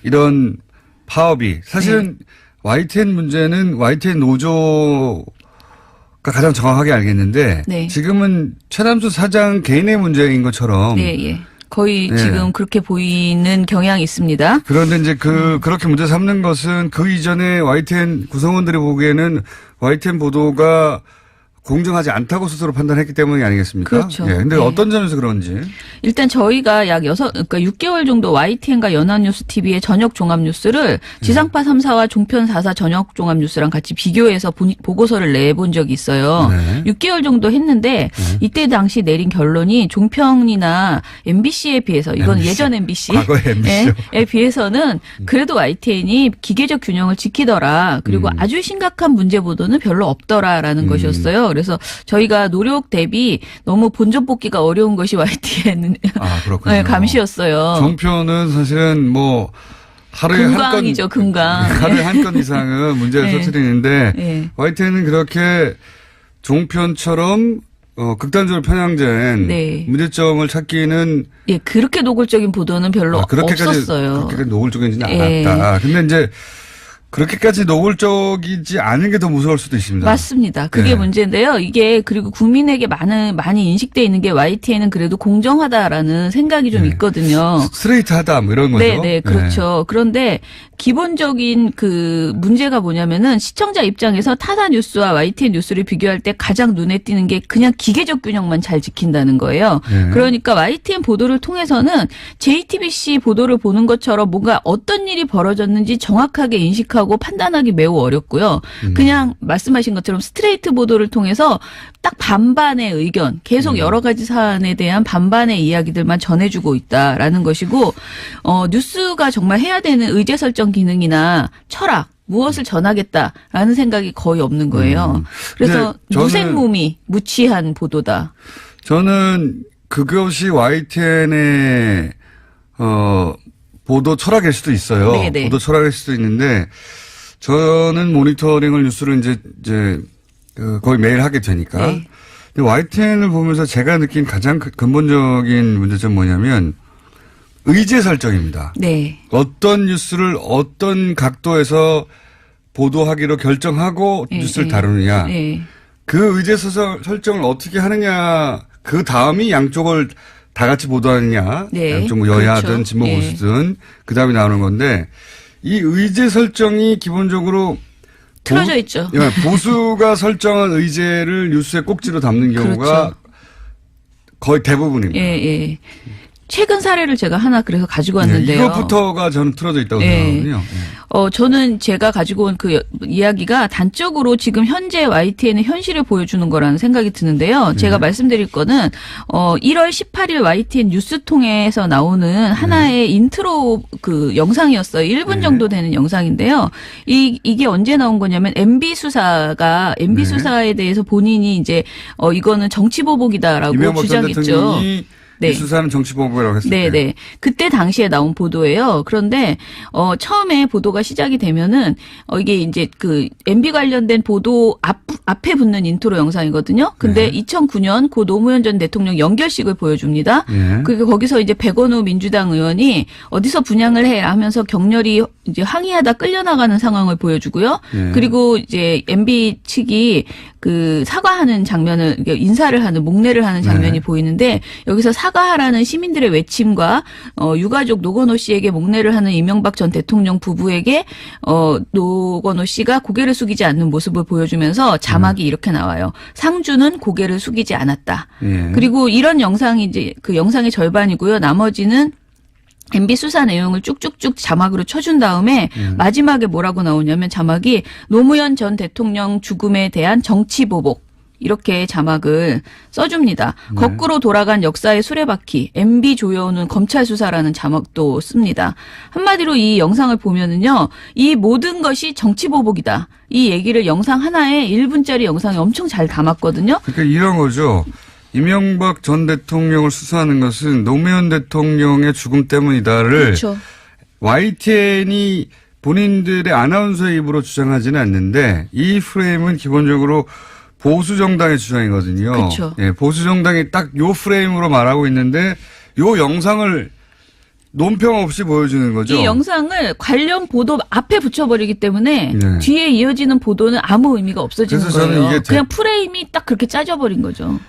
이런 파업이 사실은 YTN 문제는 YTN 노조가 가장 정확하게 알겠는데 지금은 최남수 사장 개인의 문제인 것처럼 거의 지금 그렇게 보이는 경향이 있습니다. 그런데 이제 그렇게 문제 삼는 것은 그 이전에 YTN 구성원들이 보기에는 YTN 보도가 공정하지 않다고 스스로 판단했기 때문이 아니겠습니까? 그렇죠. 근데 어떤 점에서 그런지. 일단 저희가 그러니까 6개월 정도 YTN과 연합뉴스TV의 저녁 종합뉴스를 지상파 3사와 종편 4사 저녁 종합뉴스랑 같이 비교해서 보고서를 내본 적이 있어요. 6개월 정도 했는데 이때 당시 내린 결론이 종편이나 MBC에 비해서 이건 예전 MBC. 과거의 MBC요. 에 비해서는 그래도 YTN이 기계적 균형을 지키더라. 그리고 아주 심각한 문제 보도는 별로 없더라라는 것이었어요. 그래서 저희가 노력 대비 너무 본전 뽑기가 어려운 것이 YTN 감시였어요. 종편은 사실은 뭐 하루에 금강이죠, 금강. 하루에 한 건 이상은 문제를 터뜨리는데 YTN은 그렇게 종편처럼 극단적으로 편향된 문제점을 찾기는 그렇게 노골적인 보도는 별로 없었어요. 그렇게까지 노골적이지는 않았다. 근데 이제 그렇게까지 노골적이지 않은 게 더 무서울 수도 있습니다. 맞습니다. 그게 문제인데요. 이게 그리고 국민에게 많이 인식되어 있는 게 YTN은 그래도 공정하다라는 생각이 좀 있거든요. 스트레이트하다 뭐 이런 거죠. 네, 그렇죠. 그런데 기본적인 그 문제가 뭐냐면은 시청자 입장에서 타사 뉴스와 YTN 뉴스를 비교할 때 가장 눈에 띄는 게 그냥 기계적 균형만 잘 지킨다는 거예요. 그러니까 YTN 보도를 통해서는 JTBC 보도를 보는 것처럼 뭔가 어떤 일이 벌어졌는지 정확하게 인식하고 판단하기 매우 어렵고요. 그냥 말씀하신 것처럼 스트레이트 보도를 통해서 딱 반반의 의견, 계속 여러 가지 사안에 대한 반반의 이야기들만 전해주고 있다라는 것이고, 뉴스가 정말 해야 되는 의제 설정 기능이나 철학, 무엇을 전하겠다라는 생각이 거의 없는 거예요. 그래서 무색무미, 무취한 보도다. 저는 그것이 YTN의 보도 철학일 수도 있어요. 네네. 보도 철학일 수도 있는데 저는 모니터링을 뉴스를 이제 거의 매일 하게 되니까. 근데 YTN을 보면서 제가 느낀 가장 근본적인 문제점은 뭐냐면 의제 설정입니다. 어떤 뉴스를 어떤 각도에서 보도하기로 결정하고 뉴스를 다루느냐. 그 의제 설정을 어떻게 하느냐. 그 다음이 양쪽을 다 같이 보도하느냐. 양쪽 뭐 여야든 진보 보수든 그 다음에 나오는 건데 이 의제 설정이 기본적으로 틀어져 있죠. 보수가 설정한 의제를 뉴스에 꼭지로 담는 경우가 거의 대부분입니다. 최근 사례를 제가 하나 그래서 가지고 왔는데요. 이것부터가 저는 틀어져 있다고 생각하거든요. 저는 제가 가지고 온 그 이야기가 단적으로 지금 현재 YTN의 현실을 보여주는 거라는 생각이 드는데요. 제가 말씀드릴 거는 1월 18일 YTN 뉴스통에서 나오는 하나의 인트로 그 영상이었어요. 1분 정도 되는 영상인데요. 이게 언제 나온 거냐면 MB 수사에 대해서 본인이 이제 이거는 정치보복이다라고 주장했죠. 이 수사는 정치보복이라고 했을 때. 그때 당시에 나온 보도예요. 그런데 처음에 보도가 시작이 되면은 이게 이제 그 MB 관련된 보도 앞에 붙는 인트로 영상이거든요. 근데 2009년 고 노무현 전 대통령 연결식을 보여줍니다. 그리고 거기서 이제 백원우 민주당 의원이 어디서 분양을 해 하면서 격렬히 이제 항의하다 끌려나가는 상황을 보여주고요. 그리고 이제 MB 측이 그 사과하는 장면을 인사를 하는 목례를 하는 장면이 보이는데 여기서 사과하라는 시민들의 외침과 유가족 노건호 씨에게 목례를 하는 이명박 전 대통령 부부에게 노건호 씨가 고개를 숙이지 않는 모습을 보여주면서 자막이 이렇게 나와요. 상주는 고개를 숙이지 않았다. 그리고 이런 영상이 이제 그 영상의 절반이고요. 나머지는 MB 수사 내용을 쭉쭉쭉 자막으로 쳐준 다음에 마지막에 뭐라고 나오냐면 자막이 노무현 전 대통령 죽음에 대한 정치보복. 이렇게 자막을 써줍니다. 거꾸로 돌아간 역사의 수레바퀴, MB 조여오는 검찰 수사라는 자막도 씁니다. 한마디로 이 영상을 보면은요, 이 모든 것이 정치보복이다. 이 얘기를 영상 하나에 1분짜리 영상에 엄청 잘 담았거든요. 그러니까 이런 거죠. 이명박 전 대통령을 수사하는 것은 노무현 대통령의 죽음 때문이다를 YTN이 본인들의 아나운서의 입으로 주장하지는 않는데 이 프레임은 기본적으로 보수 정당의 주장이거든요. 보수 정당이 딱 요 프레임으로 말하고 있는데 요 영상을 논평 없이 보여주는 거죠. 이 영상을 관련 보도 앞에 붙여버리기 때문에 네. 뒤에 이어지는 보도는 아무 의미가 없어지는 그래서 저는 거예요. 이게 그냥 프레임이 딱 그렇게 짜져버린 거죠.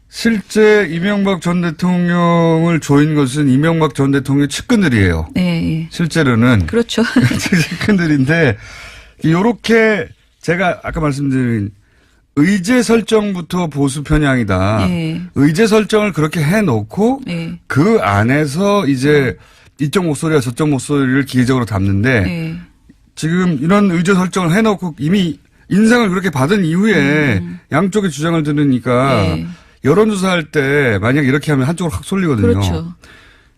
실제 이명박 전 대통령을 조인 것은 이명박 전 대통령의 측근들이에요. 네. 실제로는. 그렇죠. 측근들인데 요렇게 제가 아까 말씀드린 의제 설정부터 보수 편향이다. 네. 의제 설정을 그렇게 해놓고 네. 그 안에서 이제 이쪽 목소리와 저쪽 목소리를 기계적으로 담는데 네. 지금 이런 의제 설정을 해놓고 이미 인상을 그렇게 받은 이후에 양쪽의 주장을 들으니까 네. 여론조사할 때 만약 이렇게 하면 한쪽으로 확 쏠리거든요. 그렇죠.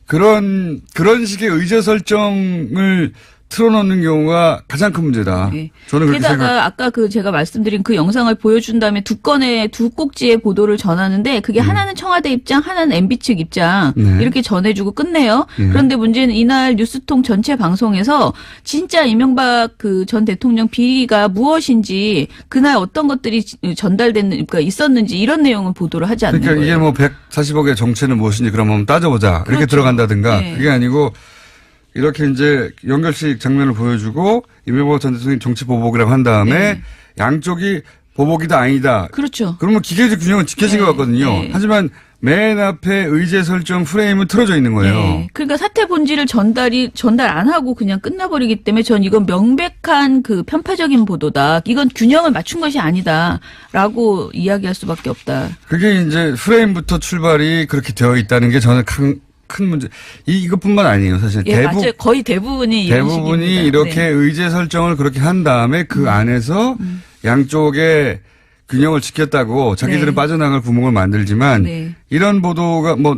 그런 식의 의제 설정을 틀어놓는 경우가 가장 큰 문제다. 네. 저는 그렇게 게다가 아까 제가 말씀드린 그 영상을 보여준 다음에 두 꼭지의 보도를 전하는데 그게 하나는 청와대 입장, 하나는 MB 측 입장 네. 이렇게 전해주고 끝내요. 네. 그런데 문제는 이날 뉴스통 전체 방송에서 진짜 이명박 그 전 대통령 비리가 무엇인지 그날 어떤 것들이 그러니까 있었는지 이런 내용은 보도를 하지 않는 그러니까 거예요. 이게 뭐 140억의 정체는 무엇인지 그럼 한번 따져보자. 이렇게 그렇죠. 들어간다든가. 네. 그게 아니고 이렇게 이제 연결식 장면을 보여주고 이명박 전 대통령이 정치 보복이라고 한 다음에 네. 양쪽이 보복이다 아니다. 그렇죠. 그러면 기계적 균형은 지켜진 네. 것 같거든요. 네. 하지만 맨 앞에 의제 설정 프레임은 틀어져 있는 거예요. 네. 그러니까 사태 본질을 전달 안 하고 그냥 끝나버리기 때문에 전 이건 명백한 그 편파적인 보도다. 이건 균형을 맞춘 것이 아니다라고 이야기할 수밖에 없다. 그게 이제 프레임부터 출발이 그렇게 되어 있다는 게 저는 큰 문제. 이것뿐만 아니에요. 사실 예, 맞아요. 거의 대부분이 이런 대부분이 식입니다. 이렇게 네. 의제 설정을 그렇게 한 다음에 그 안에서 양쪽의 균형을 지켰다고 자기들은 네. 빠져나갈 구멍을 만들지만 네. 이런 보도가 뭐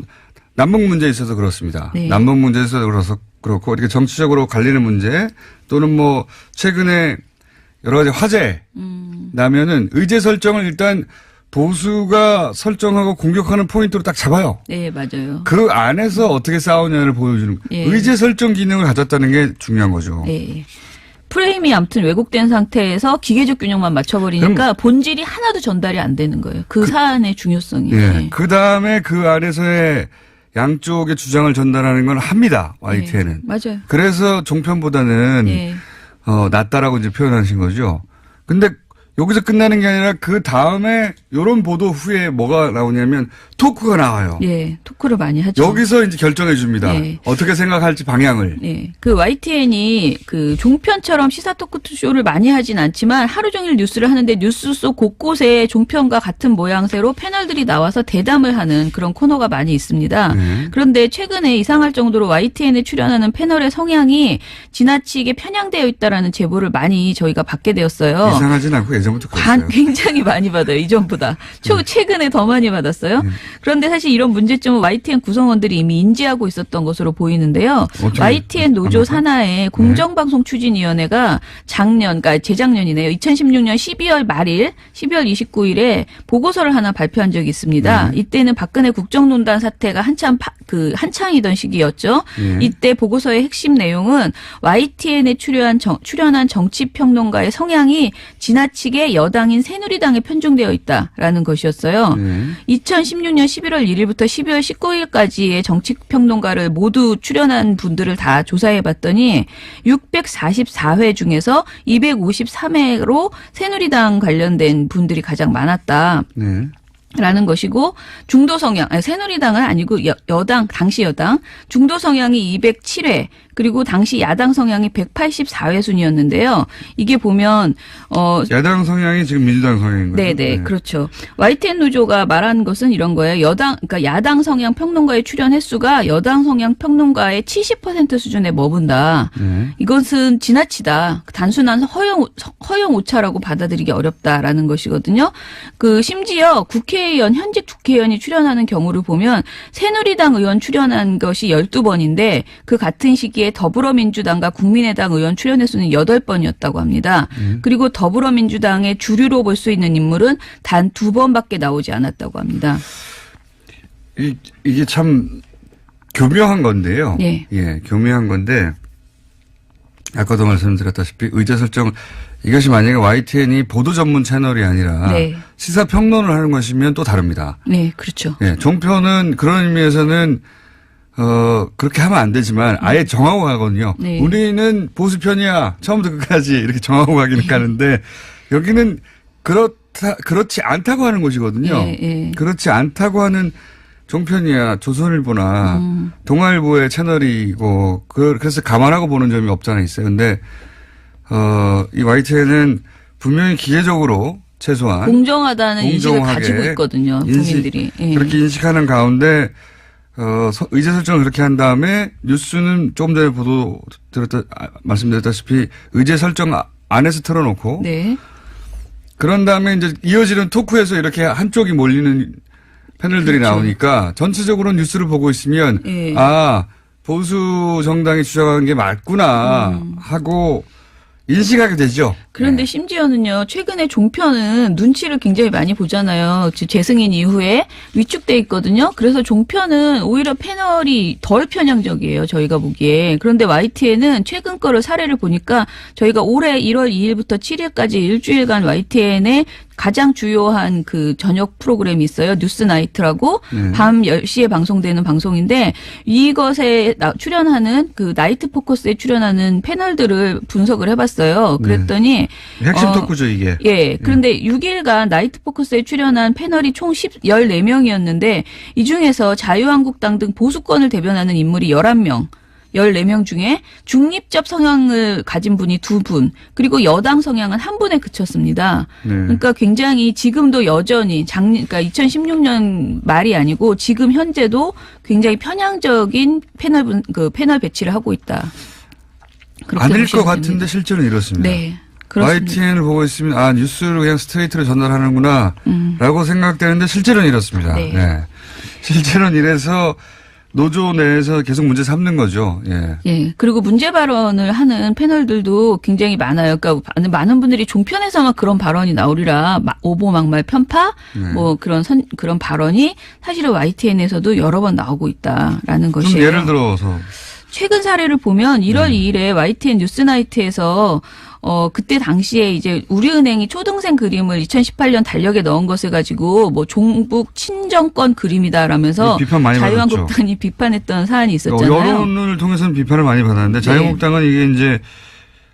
남북 문제에 있어서 그렇습니다. 네. 남북 문제에 있어서 그렇고 이렇게 정치적으로 갈리는 문제 또는 뭐 최근에 여러 가지 화제 나면은 의제 설정을 일단 보수가 설정하고 공격하는 포인트로 딱 잡아요. 네, 맞아요. 그 안에서 어떻게 싸우냐를 보여주는 예. 의제 설정 기능을 가졌다는 게 중요한 거죠. 네. 프레임이 아무튼 왜곡된 상태에서 기계적 균형만 맞춰버리니까 본질이 하나도 전달이 안 되는 거예요. 그 사안의 중요성이. 예. 네. 그 다음에 그 안에서의 양쪽의 주장을 전달하는 건 합니다. YTN은. 네, 맞아요. 그래서 종편보다는 네. 낫다라고 이제 표현하신 거죠. 근데 여기서 끝나는 게 아니라 그 다음에 이런 보도 후에 뭐가 나오냐면 토크가 나와요. 예, 토크를 많이 하죠. 여기서 이제 결정해 줍니다. 네. 어떻게 생각할지 방향을. 네. 그 YTN이 그 종편처럼 시사 토크쇼를 많이 하진 않지만 하루 종일 뉴스를 하는데 뉴스 속 곳곳에 종편과 같은 모양새로 패널들이 나와서 대담을 하는 그런 코너가 많이 있습니다. 네. 그런데 최근에 이상할 정도로 YTN에 출연하는 패널의 성향이 지나치게 편향되어 있다라는 제보를 많이 저희가 받게 되었어요. 이상하진 않고 예전부터 그랬어요. 굉장히 많이 받아요. 이전보다. 최근에 더 많이 받았어요. 그런데 사실 이런 문제점은 YTN 구성원들이 이미 인지하고 있었던 것으로 보이는데요. YTN 노조 산하의 공정방송추진위원회가 그러니까 재작년이네요. 2016년 12월 말일, 12월 29일에 보고서를 하나 발표한 적이 있습니다. 이때는 박근혜 국정농단 사태가 한창이던 시기였죠. 이때 보고서의 핵심 내용은 YTN에 출연한 정치평론가의 성향이 지나치게 여당인 새누리당에 편중되어 있다라는 것이었어요. 2016년 11월 1일부터 12월 19일까지의 정치평론가를 모두 출연한 분들을 다 조사해봤더니 644회 중에서 253회로 새누리당 관련된 분들이 가장 많았다. 네. 라는 것이고 중도 성향, 새누리당은 아니고 여당, 당시 여당 중도 성향이 207회 그리고 당시 야당 성향이 184회 순이었는데요. 이게 보면 야당 성향이 지금 민주당 성향인 거죠. 네네, 네. 그렇죠. YTN 노조가 말하는 것은 이런 거예요. 그러니까 야당 성향 평론가의 출연 횟수가 여당 성향 평론가의 70% 수준에 머문다. 이것은 지나치다. 단순한 허용 오차라고 받아들이기 어렵다라는 것이거든요. 심지어 현직 국회의원이 출연하는 경우를 보면 새누리당 의원 출연한 것이 12번인데 그 같은 시기에 더불어민주당과 국민의당 의원 출연 횟수는 8번이었다고 합니다. 그리고 더불어민주당의 주류로 볼 수 있는 인물은 단 2번밖에 나오지 않았다고 합니다. 이게 참 교묘한 건데요. 예. 예, 교묘한 건데 아까도 말씀드렸다시피 의제 설정 이것이 만약에 YTN이 보도 전문 채널이 아니라 네. 시사 평론을 하는 것이면 또 다릅니다. 네, 그렇죠. 예, 종편은 그런 의미에서는 그렇게 하면 안 되지만 아예 정하고 가거든요. 네. 우리는 보수 편이야. 처음부터 끝까지 이렇게 정하고 가기는 가는데 여기는 그렇지 않다고 하는 곳이거든요. 예, 예. 그렇지 않다고 하는 종편이야 조선일보나 동아일보의 채널이고 그래서 감안하고 보는 점이 없잖아 있어요. 근데 이 YTN은 분명히 기계적으로 최소한 공정하다는 인식을 공정하게 가지고 있거든요. 국민들이. 예. 그렇게 인식하는 가운데 의제 설정을 그렇게 한 다음에 뉴스는 조금 전에 말씀드렸다시피 의제 설정 안에서 틀어놓고 네. 그런 다음에 이제 이어지는 토크에서 이렇게 한쪽이 몰리는 패널들이 그렇죠. 나오니까 전체적으로 뉴스를 보고 있으면 예. 보수 정당이 주장한 게 맞구나 하고 인식하게 되죠. 그런데 심지어는요, 최근에 종편은 눈치를 굉장히 많이 보잖아요. 재승인 이후에 위축돼 있거든요. 그래서 종편은 오히려 패널이 덜 편향적이에요. 저희가 보기에. 그런데 YTN은 최근 거를 사례를 보니까 저희가 올해 1월 2일부터 7일까지 일주일간 YTN에 가장 주요한 그 저녁 프로그램이 있어요. 뉴스나이트라고 밤 10시에 방송되는 방송인데 이것에 출연하는 그 나이트 포커스에 출연하는 패널들을 분석을 해봤어요. 그랬더니 핵심 토크죠 이게. 예. 그런데 6일간 나이트 포커스에 출연한 패널이 총 14명이었는데 이 중에서 자유한국당 등 보수권을 대변하는 인물이 11명. 14명 중에 중립적 성향을 가진 분이 2분, 그리고 여당 성향은 1분에 그쳤습니다. 그러니까 굉장히 지금도 여전히 그러니까 2016년 말이 아니고 지금 현재도 굉장히 편향적인 패널 배치를 하고 있다. 아닐 것 같은데 실제로는 이렇습니다. 네. 그렇습니다. YTN을 보고 있으면 뉴스를 그냥 스트레이트로 전달하는구나 라고 생각되는데 실제로는 이렇습니다. 네. 네. 실제로는 이래서 노조 내에서 계속 문제 삼는 거죠. 예. 예. 그리고 문제 발언을 하는 패널들도 굉장히 많아요. 그러니까 많은 분들이 종편에서만 그런 발언이 나오리라 오보막말 편파 뭐 그런 발언이 사실은 YTN에서도 여러 번 나오고 있다라는 것이에요. 좀 예를 들어서 최근 사례를 보면 1월 2일에 YTN 뉴스나이트에서 그때 당시에 이제 우리은행이 초등생 그림을 2018년 달력에 넣은 것을 가지고 뭐 종북 친정권 그림이다라면서 비판 많이 자유한국당이 비판했던 사안이 있었잖아요. 여론을 통해서는 비판을 많이 받았는데 자유한국당은 이게 이제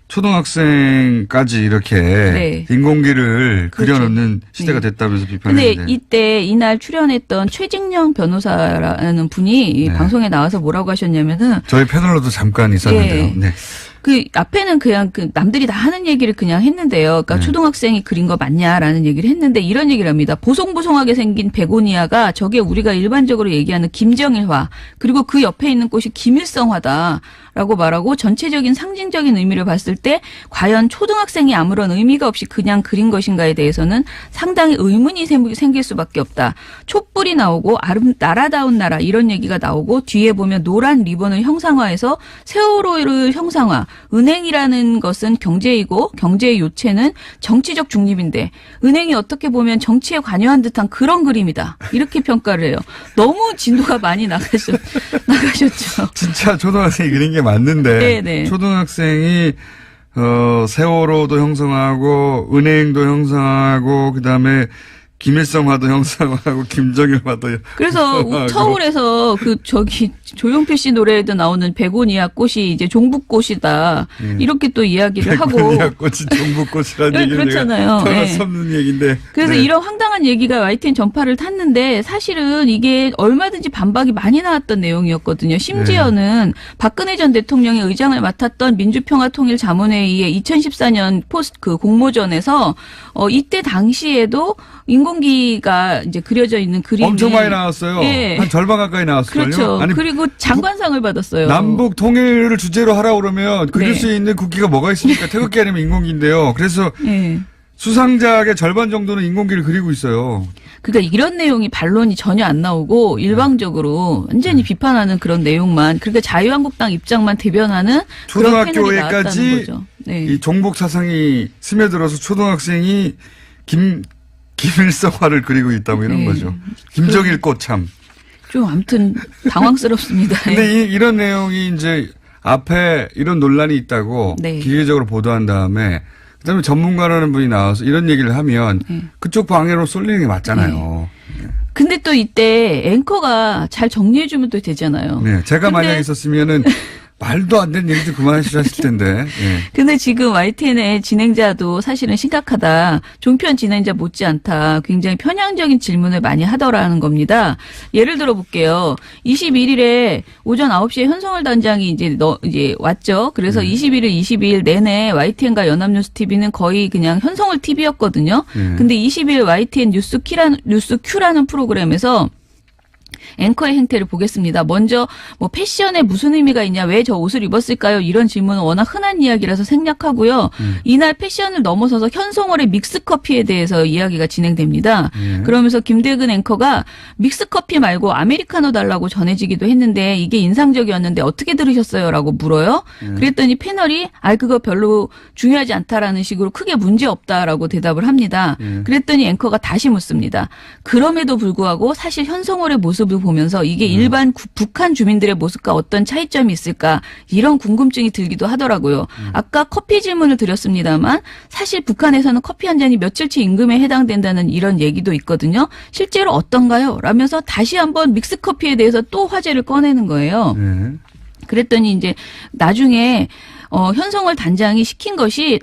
초등학생까지 이렇게 인공기를 그려놓는 시대가 됐다면서 비판했는데. 근데 이때 이날 출연했던 최직령 변호사라는 분이 방송에 나와서 뭐라고 하셨냐면은 저희 패널로도 잠깐 있었는데요. 네. 그 앞에는 그냥 남들이 다 하는 얘기를 그냥 했는데요. 그러니까 초등학생이 그린 거 맞냐라는 얘기를 했는데 이런 얘기를 합니다. 보송보송하게 생긴 베고니아가 저게 우리가 일반적으로 얘기하는 김정일화 그리고 그 옆에 있는 꽃이 김일성화다라고 말하고 전체적인 상징적인 의미를 봤을 때 과연 초등학생이 아무런 의미가 없이 그냥 그린 것인가에 대해서는 상당히 의문이 생길 수밖에 없다. 촛불이 나오고 나라다운 나라 이런 얘기가 나오고 뒤에 보면 노란 리본을 형상화해서 세월호를 형상화 은행이라는 것은 경제이고 경제의 요체는 정치적 중립인데 은행이 어떻게 보면 정치에 관여한 듯한 그런 그림이다. 이렇게 평가를 해요. 너무 진도가 많이 나가셨죠. 진짜 초등학생이 그린 게 맞는데 네네. 초등학생이 세월호도 형성하고 은행도 형성하고 그다음에 김일성화도 형성하고 김정일화도 그래서 형성하고. 서울에서 조용필 씨 노래에도 나오는 베고니아 꽃이 이제 종북꽃이다 이렇게 또 이야기를 하고 베고니아 꽃이 종북꽃이라는 얘기는 그렇잖아요. 터널 없는 얘기인데 그래서 이런 황당한 얘기가 YTN 전파를 탔는데 사실은 이게 얼마든지 반박이 많이 나왔던 내용이었거든요. 심지어는 박근혜 전 대통령이 의장을 맡았던 민주평화통일자문회의의 2014년 공모전에서 이때 당시에도 인공기가 이제 그려져 있는 그림이 엄청 많이 나왔어요. 한 절반 가까이 나왔어요. 그렇죠. 아니, 그리고 장관상을 받았어요. 남북 통일을 주제로 하라고 그러면 그릴 수 있는 국기가 뭐가 있습니까? 태극기 아니면 인공기인데요. 그래서 수상작의 절반 정도는 인공기를 그리고 있어요. 그러니까 이런 내용이 반론이 전혀 안 나오고 일방적으로 완전히 비판하는 그런 내용만 그러니까 자유한국당 입장만 대변하는 초등학교에까지 이 종북 사상이 스며들어서 초등학생이 김일성화를 그리고 있다고 이런 거죠. 김정일 꽃 참. 좀 아무튼 당황스럽습니다. 근데 이런 내용이 이제 앞에 이런 논란이 있다고 기계적으로 보도한 다음에 그다음에 전문가라는 분이 나와서 이런 얘기를 하면 그쪽 방해로 쏠리는 게 맞잖아요. 근데 또 이때 앵커가 잘 정리해주면 또 되잖아요. 네. 제가 만약에 있었으면은 말도 안 되는 얘기 좀 그만하시라 했을 텐데. 예. 근데 지금 YTN의 진행자도 사실은 심각하다. 종편 진행자 못지않다. 굉장히 편향적인 질문을 많이 하더라는 겁니다. 예를 들어 볼게요. 21일에 오전 9시에 현성월 단장이 이제 왔죠. 그래서 21일, 22일 내내 YTN과 연합뉴스 TV는 거의 그냥 현성월 TV였거든요. 근데 20일 YTN 뉴스 Q라는 프로그램에서 앵커의 행태를 보겠습니다. 먼저 뭐 패션에 무슨 의미가 있냐, 왜 저 옷을 입었을까요? 이런 질문은 워낙 흔한 이야기라서 생략하고요. 이날 패션을 넘어서서 현송월의 믹스커피에 대해서 이야기가 진행됩니다. 그러면서 김대근 앵커가 믹스커피 말고 아메리카노 달라고 전해지기도 했는데 이게 인상적이었는데 어떻게 들으셨어요? 라고 물어요. 그랬더니 패널이 그거 별로 중요하지 않다라는 식으로 크게 문제없다라고 대답을 합니다. 그랬더니 앵커가 다시 묻습니다. 그럼에도 불구하고 사실 현송월의 모습을 보면서 이게 일반 북한 주민들의 모습과 어떤 차이점이 있을까 이런 궁금증이 들기도 하더라고요. 아까 커피 질문을 드렸습니다만 사실 북한에서는 커피 한 잔이 며칠치 임금에 해당된다는 이런 얘기도 있거든요. 실제로 어떤가요? 라면서 다시 한번 믹스커피에 대해서 또 화제를 꺼내는 거예요. 그랬더니 이제 나중에 현성월 단장이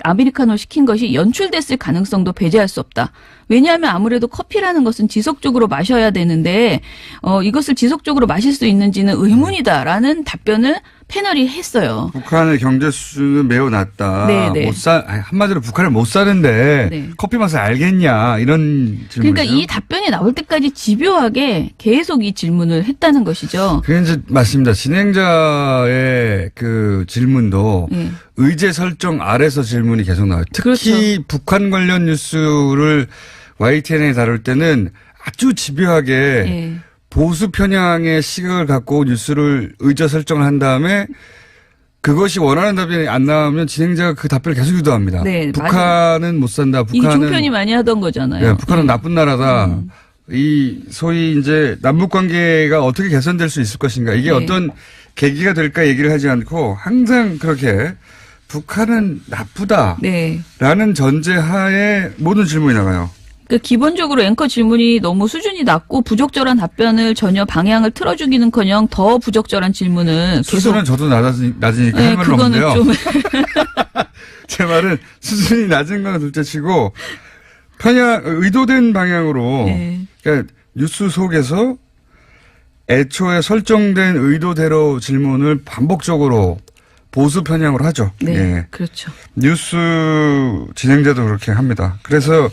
아메리카노 시킨 것이 연출됐을 가능성도 배제할 수 없다. 왜냐하면 아무래도 커피라는 것은 지속적으로 마셔야 되는데 이것을 지속적으로 마실 수 있는지는 의문이다라는 답변을 패널이 했어요. 북한의 경제 수준은 매우 낮다. 네네. 한마디로 북한을 못 사는데 네. 커피 맛을 알겠냐 이런 질문이죠. 그러니까 이 답변이 나올 때까지 집요하게 계속 이 질문을 했다는 것이죠. 그게 이제 맞습니다. 진행자의 그 질문도 의제 설정 아래서 질문이 계속 나와요. 특히 그렇죠. 북한 관련 뉴스를 YTN에 다룰 때는 아주 집요하게 보수 편향의 시각을 갖고 뉴스를 의제 설정을 한 다음에 그것이 원하는 답변이 안 나오면 진행자가 그 답변을 계속 유도합니다. 네, 북한은 맞아요. 못 산다. 북한은 이게 종편이 많이 하던 거잖아요. 네, 북한은 나쁜 나라다. 이 소위 이제 남북 관계가 어떻게 개선될 수 있을 것인가. 이게 어떤 계기가 될까 얘기를 하지 않고 항상 그렇게 북한은 나쁘다라는 전제하에 모든 질문이 나가요. 그 기본적으로 앵커 질문이 너무 수준이 낮고 부적절한 답변을 전혀 방향을 틀어주기는커녕 더 부적절한 질문을 수준은 저도 낮으니까 할 말은 없는데요. 좀 제 말은 수준이 낮은 건 둘째치고 의도된 방향으로 그러니까 뉴스 속에서 애초에 설정된 의도대로 질문을 반복적으로 보수 편향으로 하죠. 네, 그렇죠. 뉴스 진행자도 그렇게 합니다. 그래서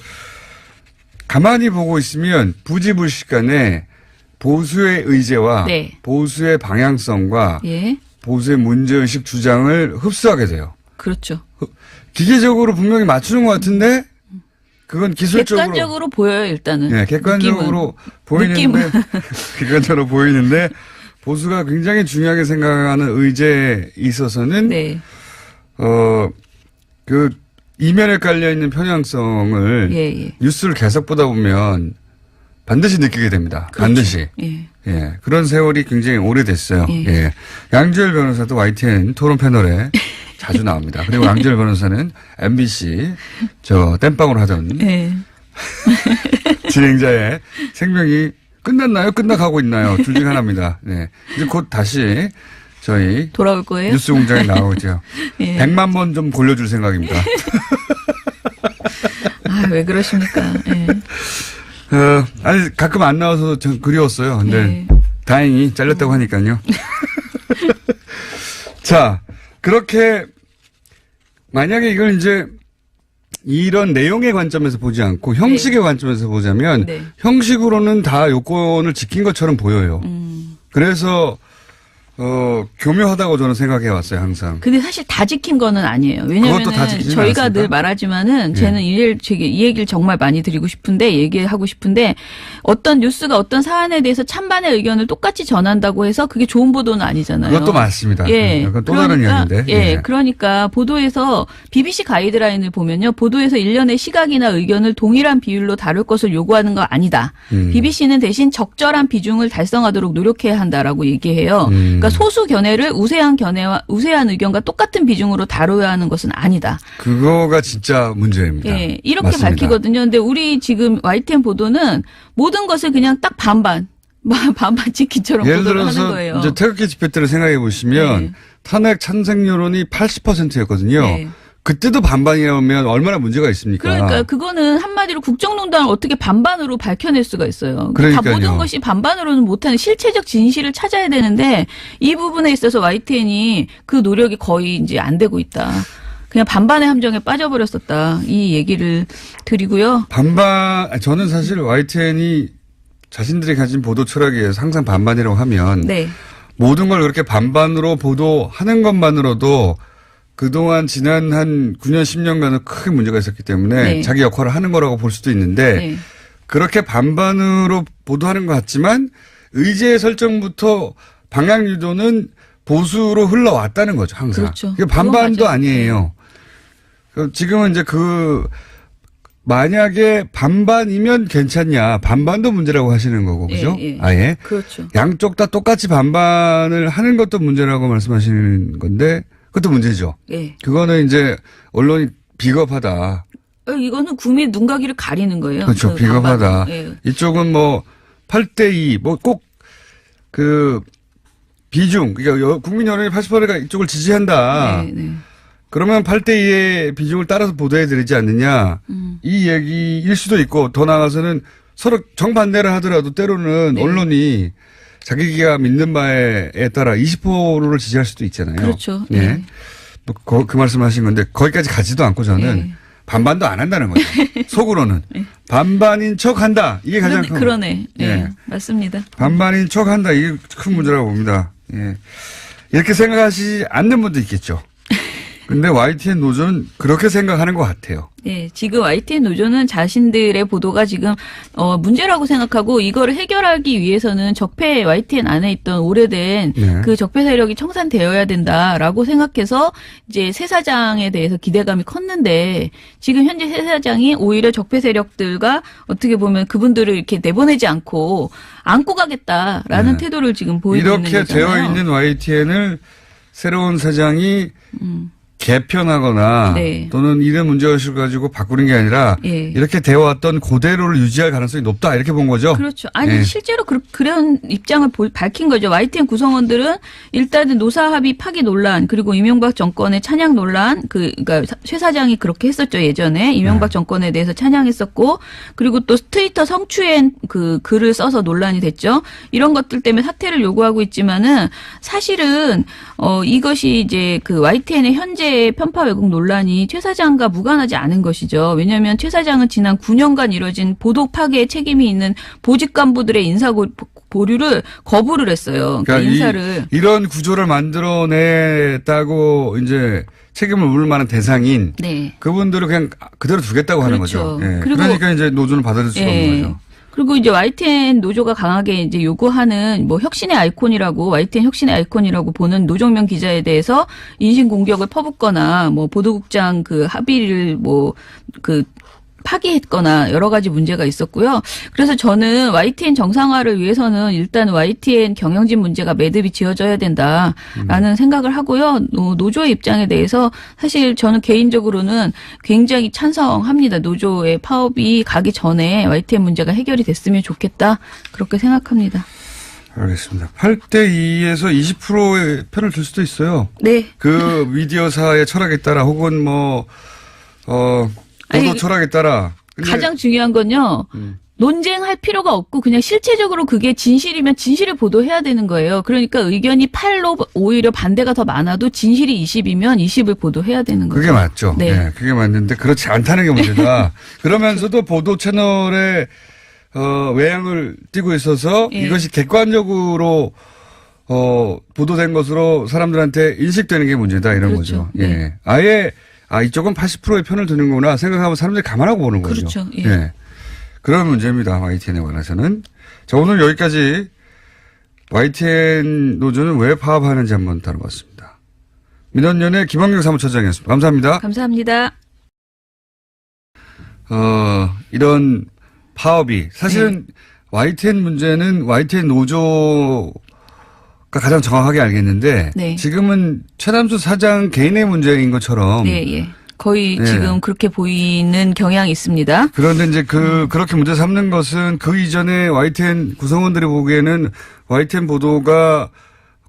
가만히 보고 있으면 부지불식간에 보수의 의제와 보수의 방향성과 보수의 문제의식 주장을 흡수하게 돼요. 그렇죠. 기계적으로 분명히 맞추는 것 같은데 그건 기술적으로. 객관적으로 보여요, 일단은. 네, 객관적으로 보이는데 객관적으로 보이는데 보수가 굉장히 중요하게 생각하는 의제에 있어서는 그 이면에 깔려있는 편향성을 뉴스를 계속 보다 보면 반드시 느끼게 됩니다. 그렇죠. 반드시. 그런 세월이 굉장히 오래됐어요. 양지열 변호사도 YTN 토론 패널에 자주 나옵니다. 그리고 양지열 변호사는 MBC 땜빵으로 하던 진행자의 생명이 끝났나요? 끝나가고 있나요? 둘 중 하나입니다. 이제 곧 다시 저희 돌아올 거예요? 뉴스 공장에 나오죠. 100만 번 좀 골려줄 생각입니다. 왜 그러십니까? 아니 가끔 안 나와서 좀 그리웠어요. 근데 다행히 잘렸다고 하니까요. 자, 그렇게 만약에 이걸 이제 이런 내용의 관점에서 보지 않고 형식의 관점에서 보자면 형식으로는 다 요건을 지킨 것처럼 보여요. 그래서 교묘하다고 저는 생각해 왔어요, 항상. 근데 사실 다 지킨 거는 아니에요. 왜냐하면 저희가 늘 말하지만은 쟤는 이 얘기를 정말 많이 얘기하고 싶은데 어떤 뉴스가 어떤 사안에 대해서 찬반의 의견을 똑같이 전한다고 해서 그게 좋은 보도는 아니잖아요. 그것도 맞습니다. 그건 또 다른 이야기인데. 그러니까 보도에서 BBC 가이드라인을 보면요. 보도에서 일련의 시각이나 의견을 동일한 비율로 다룰 것을 요구하는 거 아니다. BBC는 대신 적절한 비중을 달성하도록 노력해야 한다라고 얘기해요. 그러니까 소수 견해를 우세한 의견과 똑같은 비중으로 다뤄야 하는 것은 아니다. 그거가 진짜 문제입니다. 예, 이렇게 맞습니다. 밝히거든요. 근데 우리 지금 YTN 보도는 모든 것을 그냥 딱 반반 찍기처럼 예를 보도를 하는 들어서 거예요. 이제 태극기 집회 때를 생각해 보시면 네. 탄핵 찬성 여론이 80%였거든요. 네. 그때도 반반이라면 얼마나 문제가 있습니까? 그러니까 그거는 한마디로 국정농단을 어떻게 반반으로 밝혀낼 수가 있어요. 다 그러니까요. 모든 것이 반반으로는 못하는 실체적 진실을 찾아야 되는데 이 부분에 있어서 YTN이 그 노력이 거의 이제 안 되고 있다. 그냥 반반의 함정에 빠져버렸었다. 이 얘기를 드리고요. 저는 사실 YTN이 자신들이 가진 보도 철학에 의해서 항상 반반이라고 하면 네. 모든 걸 그렇게 반반으로 보도하는 것만으로도 그동안 지난 한 9년, 10년간은 크게 문제가 있었기 때문에 네. 자기 역할을 하는 거라고 볼 수도 있는데 네. 그렇게 반반으로 보도하는 것 같지만 의제 설정부터 방향 유도는 보수로 흘러왔다는 거죠, 항상. 그렇죠. 그게 반반도 그건 맞아요. 아니에요. 지금은 이제 만약에 반반이면 괜찮냐. 반반도 문제라고 하시는 거고, 그죠? 예, 예. 아예. 그렇죠. 양쪽 다 똑같이 반반을 하는 것도 문제라고 말씀하시는 건데, 그것도 문제죠. 예. 그거는 이제 언론이 비겁하다. 이거는 국민 눈가기를 가리는 거예요. 그렇죠. 그 비겁하다. 반반. 예. 이쪽은 8대2, 꼭 비중, 그러니까 국민 여론이 80%가 이쪽을 지지한다. 네, 네. 그러면 8대2의 비중을 따라서 보도해드리지 않느냐. 이 얘기일 수도 있고, 더 나아가서는 서로 정반대를 하더라도 때로는 네. 언론이 자기가 믿는 바에 따라 20%를 지지할 수도 있잖아요. 그렇죠. 예. 네. 그 말씀 하신 건데, 거기까지 가지도 않고 저는 네. 반반도 안 한다는 거죠. 속으로는. 반반인 척 한다. 이게 가장 큰. 그러네. 예. 예. 맞습니다. 반반인 척 한다. 이게 큰 문제라고 봅니다. 예. 이렇게 생각하시지 않는 분도 있겠죠. 근데 YTN 노조는 그렇게 생각하는 것 같아요. 예, 지금 YTN 노조는 자신들의 보도가 지금 문제라고 생각하고 이거를 해결하기 위해서는 적폐 YTN 안에 있던 오래된 네. 그 적폐 세력이 청산되어야 된다라고 생각해서 이제 새 사장에 대해서 기대감이 컸는데 지금 현재 새 사장이 오히려 적폐 세력들과 어떻게 보면 그분들을 이렇게 내보내지 않고 안고 가겠다라는 네. 태도를 지금 보이고 있는 이렇게 거잖아요. 되어 있는 YTN을 새로운 사장이 개편하거나 네. 또는 이런 문제의식을 가지고 바꾸는 게 아니라 예. 이렇게 되어왔던 그대로를 유지할 가능성이 높다 이렇게 본 거죠. 그렇죠. 아니 예. 실제로 그런 입장을 밝힌 거죠. YTN 구성원들은 일단은 노사 합의 파기 논란 그리고 이명박 정권의 찬양 논란 그러니까 최 사장이 그렇게 했었죠 예전에 이명박 정권에 대해서 찬양했었고 그리고 또 트위터 성추행 그 글을 써서 논란이 됐죠. 이런 것들 때문에 사퇴를 요구하고 있지만은 사실은 이것이 이제 그 YTN의 현재 편파 왜곡 논란이 최 사장과 무관하지 않은 것이죠. 왜냐하면 최 사장은 지난 9년간 이뤄진 보도 파괴에 책임이 있는 보직 간부들의 인사 보류를 거부를 했어요. 그러니까 인사를. 이런 구조를 만들어냈다고 이제 책임을 물을 만한 대상인 네. 그분들을 그냥 그대로 두겠다고 하는 그렇죠. 거죠. 예. 그리고- 그러니까 이제 노조는 받아들일 수가 예. 없는 거죠. 그리고 이제 YTN 노조가 강하게 이제 요구하는 혁신의 아이콘이라고 YTN 혁신의 아이콘이라고 보는 노정명 기자에 대해서 인신 공격을 퍼붓거나 보도국장 그 합의를 파기했거나 여러 가지 문제가 있었고요. 그래서 저는 YTN 정상화를 위해서는 일단 YTN 경영진 문제가 매듭이 지어져야 된다라는 생각을 하고요. 노조의 입장에 대해서 사실 저는 개인적으로는 굉장히 찬성합니다. 노조의 파업이 가기 전에 YTN 문제가 해결이 됐으면 좋겠다. 그렇게 생각합니다. 알겠습니다. 8대2에서 20%의 편을 들 수도 있어요. 네. 그 미디어사의 철학에 따라 혹은 보도 아니, 철학에 따라. 근데 가장 중요한 건요. 논쟁할 필요가 없고 그냥 실체적으로 그게 진실이면 진실을 보도해야 되는 거예요. 그러니까 의견이 8로 오히려 반대가 더 많아도 진실이 20이면 20을 보도해야 되는 거죠. 그게 맞죠. 네. 네, 그게 맞는데 그렇지 않다는 게 문제다. 그러면서도 보도 채널에 외양을 띠고 있어서 예. 이것이 객관적으로 보도된 것으로 사람들한테 인식되는 게 문제다 이런 그렇죠. 거죠. 예. 네. 아예 이쪽은 80%의 편을 드는구나 생각하면 사람들이 감안하고 보는 거죠. 그렇죠. 예. 그런 문제입니다. YTN에 관해서는. 자, 오늘 여기까지 YTN 노조는 왜 파업하는지 한번 다뤄봤습니다. 민원연의 김학영 사무처장이었습니다. 감사합니다. 감사합니다. 이런 파업이 사실은 YTN 문제는 YTN 노조가 가장 정확하게 알겠는데 네. 지금은 최남수 사장 개인의 문제인 것처럼 네, 예. 거의 지금 그렇게 보이는 경향이 있습니다. 그런데 이제 그렇게 문제 삼는 것은 그 이전에 YTN 구성원들이 보기에는 YTN 보도가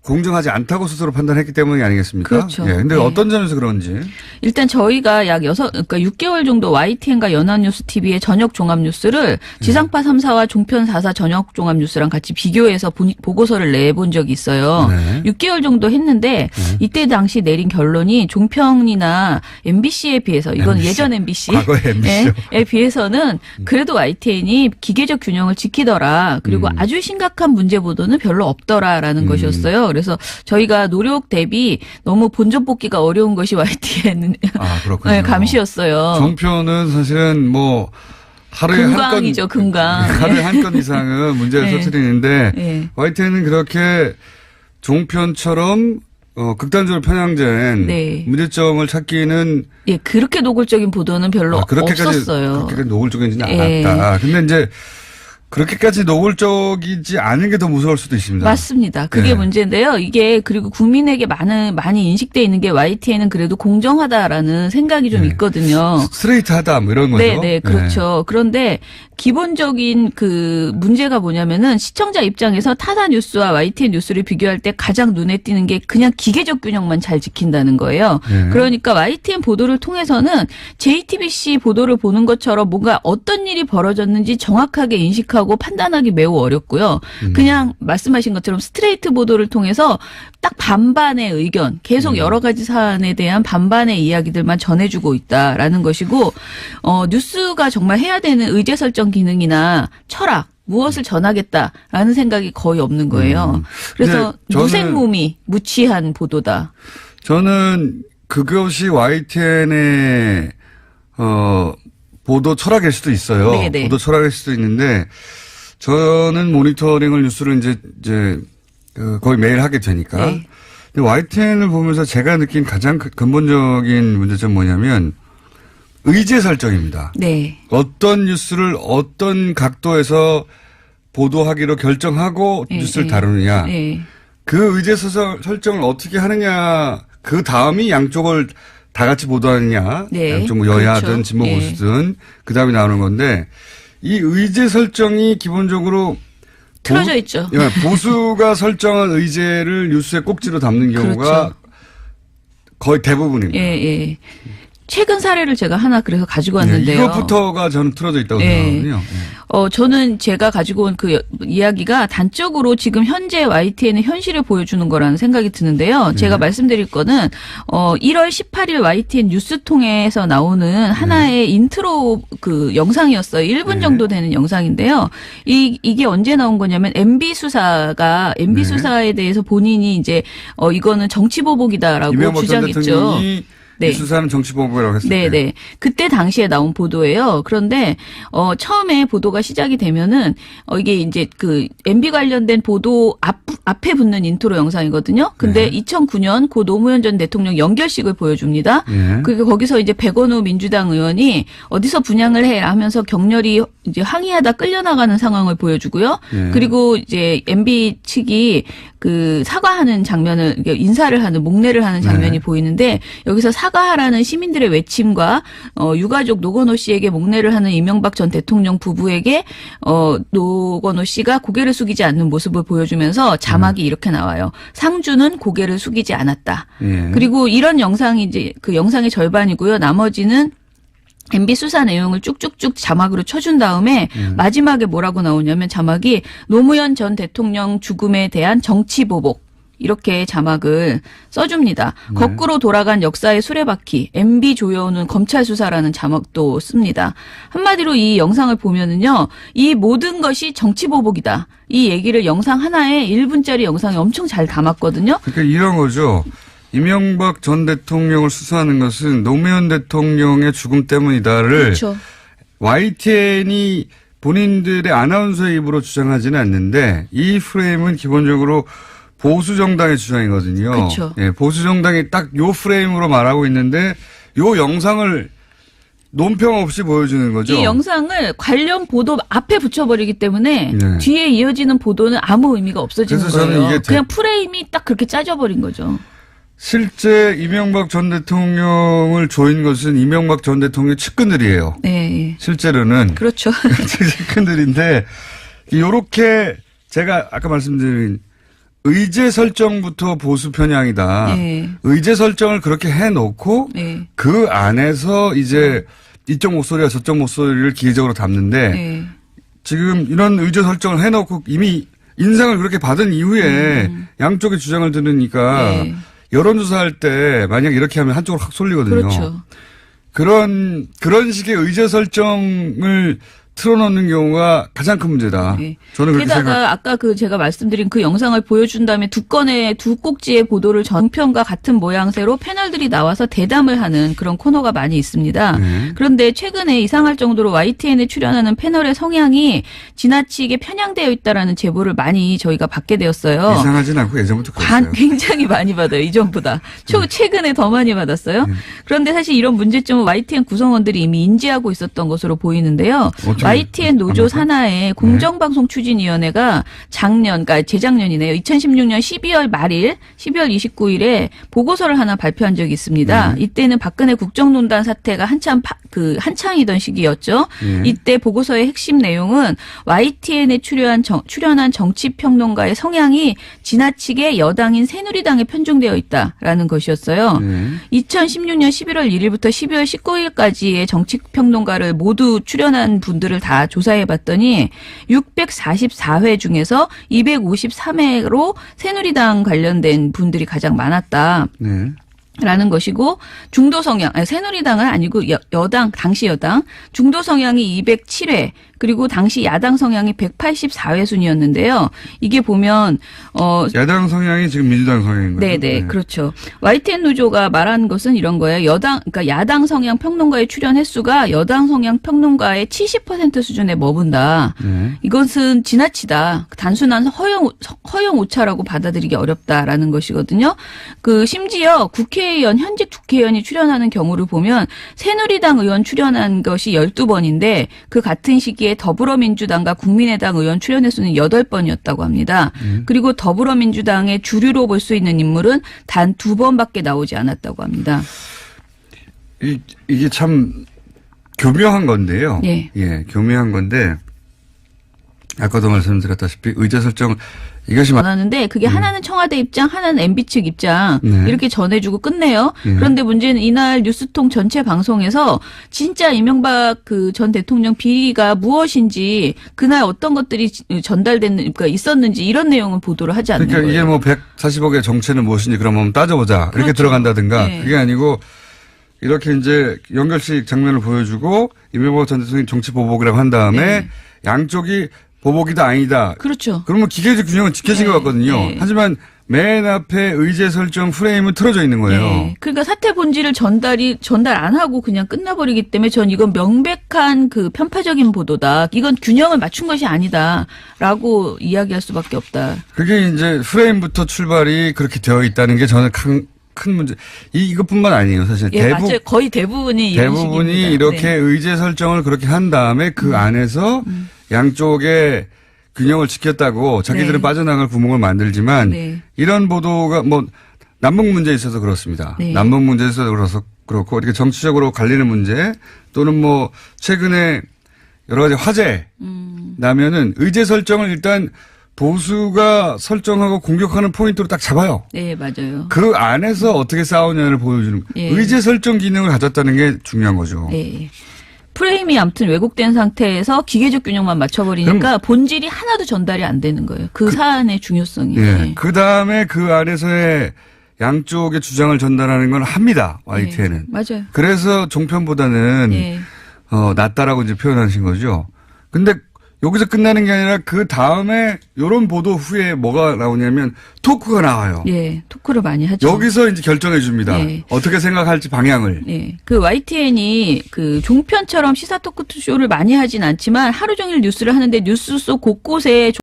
공정하지 않다고 스스로 판단했기 때문이 아니겠습니까? 그렇죠. 예. 근데 어떤 점에서 그런지. 일단 저희가 그러니까 6개월 정도 YTN과 연합뉴스 TV의 저녁 종합뉴스를 지상파 3사와 종편 4사 저녁 종합뉴스랑 같이 비교해서 보고서를 내본 적이 있어요. 네. 6개월 정도 했는데 이때 당시 내린 결론이 종편이나 MBC에 비해서 이건 MBC. 예전 MBC. 과거의 MBC요. 에 비해서는 그래도 YTN이 기계적 균형을 지키더라. 그리고 아주 심각한 문제 보도는 별로 없더라라는 것이었어요. 그래서 저희가 노력 대비 너무 본전 뽑기가 어려운 것이 YTN 그렇군요. 네, 감시였어요. 종편은 사실은 뭐 하루에 금강이죠, 금강. 하루에 한 건 이상은 문제를 네. 터뜨리는데 네. YTN은 그렇게 종편처럼 극단적으로 편향된 네. 문제점을 찾기는 예, 그렇게 노골적인 보도는 별로 없었어요. 그렇게까지 노골적이지는 예. 않았다. 근데 이제 그렇게까지 노골적이지 않은 게 더 무서울 수도 있습니다. 맞습니다. 그게 네. 문제인데요. 이게 그리고 국민에게 많이 인식돼 있는 게 YTN은 그래도 공정하다라는 생각이 좀 있거든요. 스트레이트하다 뭐 이런 거죠. 네, 그렇죠. 그런데 기본적인 그 문제가 뭐냐면은 시청자 입장에서 타사 뉴스와 YTN 뉴스를 비교할 때 가장 눈에 띄는 게 그냥 기계적 균형만 잘 지킨다는 거예요. 네. 그러니까 YTN 보도를 통해서는 JTBC 보도를 보는 것처럼 뭔가 어떤 일이 벌어졌는지 정확하게 인식하고 판단하기 매우 어렵고요. 그냥 말씀하신 것처럼 스트레이트 보도를 통해서 딱 반반의 의견, 계속 여러 가지 사안에 대한 반반의 이야기들만 전해주고 있다라는 것이고, 뉴스가 정말 해야 되는 의제 설정 기능이나 철학, 무엇을 전하겠다라는 생각이 거의 없는 거예요. 그래서 무생무미, 무취한 보도다. 저는 그것이 YTN의 보도 철학일 수도 있어요. 네네. 보도 철학일 수도 있는데 저는 모니터링을 뉴스를 이제 거의 매일 하게 되니까. 네. 근데 YTN을 보면서 제가 느낀 가장 근본적인 문제점은 뭐냐면 의제 설정입니다. 네. 어떤 뉴스를 어떤 각도에서 보도하기로 결정하고 뉴스를 다루느냐. 네. 그 의제 설정을 어떻게 하느냐. 그 다음이 양쪽을 다 같이 보도하느냐. 네. 양쪽 뭐 여야든 그렇죠. 진보 보수든 그 다음에 나오는 건데 이 의제 설정이 기본적으로 틀어져 있죠. 보수가 설정한 의제를 뉴스에 꼭지로 담는 경우가 그렇죠. 거의 대부분입니다. 예. 최근 사례를 제가 하나 그래서 가지고 왔는데요. 이것부터가 저는 틀어져 있다고 생각하거든요. 저는 제가 가지고 온 그 이야기가 단적으로 지금 현재 YTN의 현실을 보여주는 거라는 생각이 드는데요. 제가 말씀드릴 거는 1월 18일 YTN 뉴스통에서 나오는 하나의 인트로 그 영상이었어요. 1분 정도 되는 영상인데요. 이게 언제 나온 거냐면 MB 수사에 대해서 본인이 이제 이거는 정치보복이다라고 주장했죠. 이 수사는 정치보복이라고 했을 때. 네. 그때 당시에 나온 보도예요. 그런데 처음에 보도가 시작이 되면은 이게 이제 그 MB 관련된 보도 앞에 붙는 인트로 영상이거든요. 근데 2009년 고 노무현 전 대통령 연결식을 보여줍니다. 그리고 거기서 이제 백원우 민주당 의원이 어디서 분양을 해 하면서 격렬히 이제 항의하다 끌려나가는 상황을 보여주고요. 그리고 이제 MB 측이 그 사과하는 장면을 인사를 하는 목례를 하는 장면이 보이는데 여기서 사과하라는 시민들의 외침과 유가족 노건호 씨에게 목례를 하는 이명박 전 대통령 부부에게 노건호 씨가 고개를 숙이지 않는 모습을 보여주면서 자막이 이렇게 나와요. 상주는 고개를 숙이지 않았다. 그리고 이런 영상이 이제 그 영상의 절반이고요. 나머지는 MB 수사 내용을 쭉쭉쭉 자막으로 쳐준 다음에 마지막에 뭐라고 나오냐면 자막이 노무현 전 대통령 죽음에 대한 정치보복. 이렇게 자막을 써줍니다. 거꾸로 돌아간 역사의 수레바퀴, MB 조여오는 검찰 수사라는 자막도 씁니다. 한마디로 이 영상을 보면은요, 이 모든 것이 정치보복이다. 이 얘기를 영상 하나에 1분짜리 영상에 엄청 잘 담았거든요. 그러니까 이런 거죠. 이명박 전 대통령을 수사하는 것은 노무현 대통령의 죽음 때문이다를 그렇죠. YTN이 본인들의 아나운서의 입으로 주장하지는 않는데 이 프레임은 기본적으로 보수 정당의 주장이거든요. 그렇죠. 보수 정당이 딱 요 프레임으로 말하고 있는데 요 영상을 논평 없이 보여주는 거죠. 이 영상을 관련 보도 앞에 붙여버리기 때문에 네. 뒤에 이어지는 보도는 아무 의미가 없어지는 그래서 저는 거예요. 이게 그냥 프레임이 딱 그렇게 짜져버린 거죠. 실제 이명박 전 대통령을 조인 것은 이명박 전 대통령의 측근들이에요. 네. 실제로는. 그렇죠. 측근들인데 요렇게 제가 아까 말씀드린 의제 설정부터 보수 편향이다. 네. 의제 설정을 그렇게 해놓고 네. 그 안에서 이제 이쪽 목소리와 저쪽 목소리를 기계적으로 담는데 네. 지금 이런 의제 설정을 해놓고 이미 인상을 그렇게 받은 이후에 양쪽의 주장을 들으니까 네. 여론조사할 때 만약 이렇게 하면 한쪽으로 확 쏠리거든요. 그렇죠. 그런 식의 의제 설정을 틀어놓는 경우가 가장 큰 문제다. 네. 저는 그렇게 게다가 아까 제가 말씀드린 그 영상을 보여준 다음에 두 꼭지의 보도를 전편과 같은 모양새로 패널들이 나와서 대담을 하는 그런 코너가 많이 있습니다. 네. 그런데 최근에 이상할 정도로 YTN에 출연하는 패널의 성향이 지나치게 편향되어 있다라는 제보를 많이 저희가 받게 되었어요. 이상하진 않고 예전부터 그랬어요. 굉장히 많이 받아요. 이전보다. 최근에 더 많이 받았어요. 그런데 사실 이런 문제점은 YTN 구성원들이 이미 인지하고 있었던 것으로 보이는데요. YTN 노조 산하의 공정방송추진위원회가 그러니까 재작년이네요. 2016년 12월 말일, 12월 29일에 보고서를 하나 발표한 적이 있습니다. 이때는 박근혜 국정농단 사태가 한창이던 시기였죠. 이때 보고서의 핵심 내용은 YTN에 출연한 정치평론가의 성향이 지나치게 여당인 새누리당에 편중되어 있다라는 것이었어요. 2016년 11월 1일부터 12월 19일까지의 정치평론가를 모두 출연한 분들을 다 조사해봤더니 644회 중에서 253회로 새누리당 관련된 분들이 가장 많았다. 네. 라는 것이고 중도 성향, 새누리당은 아니고 당시 여당 중도 성향이 207회 그리고 당시 야당 성향이 184회 순이었는데요. 이게 보면 야당 성향이 지금 민주당 성향인 거죠. 네네, 그렇죠. YTN 노조가 말하는 것은 이런 거예요. 그러니까 야당 성향 평론가의 출연 횟수가 여당 성향 평론가의 70% 수준에 머문다. 이것은 지나치다. 단순한 허용 오차라고 받아들이기 어렵다라는 것이거든요. 심지어 현직 국회의원이 출연하는 경우를 보면 새누리당 의원 출연한 것이 12번인데 그 같은 시기에 더불어민주당과 국민의당 의원 출연 횟수는 8번이었다고 합니다. 그리고 더불어민주당의 주류로 볼 수 있는 인물은 단 2번밖에 나오지 않았다고 합니다. 이게 참 교묘한 건데요. 예. 예, 교묘한 건데 아까도 말씀드렸다시피 의제 설정 이것이 전하는데 그게 하나는 청와대 입장, 하나는 MB 측 입장 이렇게 전해주고 끝내요. 그런데 문제는 이날 뉴스통 전체 방송에서 진짜 이명박 전 대통령 비리가 무엇인지 그날 어떤 것들이 그러니까 있었는지 이런 내용은 보도를 하지 않는 그러니까 거예요. 이게 140억의 정체는 무엇인지 그럼 한번 따져보자. 그렇죠. 이렇게 들어간다든가 네. 그게 아니고 이렇게 이제 연결식 장면을 보여주고 이명박 전 대통령이 정치 보복이라고 한 다음에 양쪽이 보복이다 아니다. 그렇죠. 그러면 기계적 균형은 지켜진 것 같거든요. 네. 하지만 맨 앞에 의제 설정 프레임은 틀어져 있는 거예요. 네. 그러니까 사태 본질을 전달 안 하고 그냥 끝나버리기 때문에 전 이건 명백한 편파적인 보도다. 이건 균형을 맞춘 것이 아니다라고 이야기할 수밖에 없다. 그게 이제 프레임부터 출발이 그렇게 되어 있다는 게 저는 큰 문제. 이것뿐만 아니에요. 사실 예, 맞아요. 거의 대부분이 이런 대부분이 식입니다. 이렇게 네. 의제 설정을 그렇게 한 다음에 그 안에서 양쪽의 균형을 지켰다고 자기들은 네. 빠져나갈 구멍을 만들지만 네. 이런 보도가 남북 문제에 있어서 그렇습니다. 네. 남북 문제에 있어서 그렇고 이렇게 정치적으로 갈리는 문제 또는 최근에 여러 가지 화제 나면은 의제 설정을 일단 보수가 설정하고 공격하는 포인트로 딱 잡아요. 네, 맞아요. 그 안에서 어떻게 싸우냐를 보여주는 예. 의제 설정 기능을 가졌다는 게 중요한 거죠. 네. 프레임이 아무튼 왜곡된 상태에서 기계적 균형만 맞춰버리니까 본질이 하나도 전달이 안 되는 거예요. 사안의 중요성이. 예. 네. 그 다음에 그 안에서의 양쪽의 주장을 전달하는 건 합니다. YTN은. 네. 맞아요. 그래서 종편보다는 네. 낫다라고 이제 표현하신 거죠. 근데 여기서 끝나는 게 아니라 그 다음에 이런 보도 후에 뭐가 나오냐면 토크가 나와요. 예, 토크를 많이 하죠. 여기서 이제 결정해 줍니다. 네. 어떻게 생각할지 방향을. 네. YTN이 종편처럼 시사 토크 쇼를 많이 하진 않지만 하루 종일 뉴스를 하는데 뉴스 속 곳곳에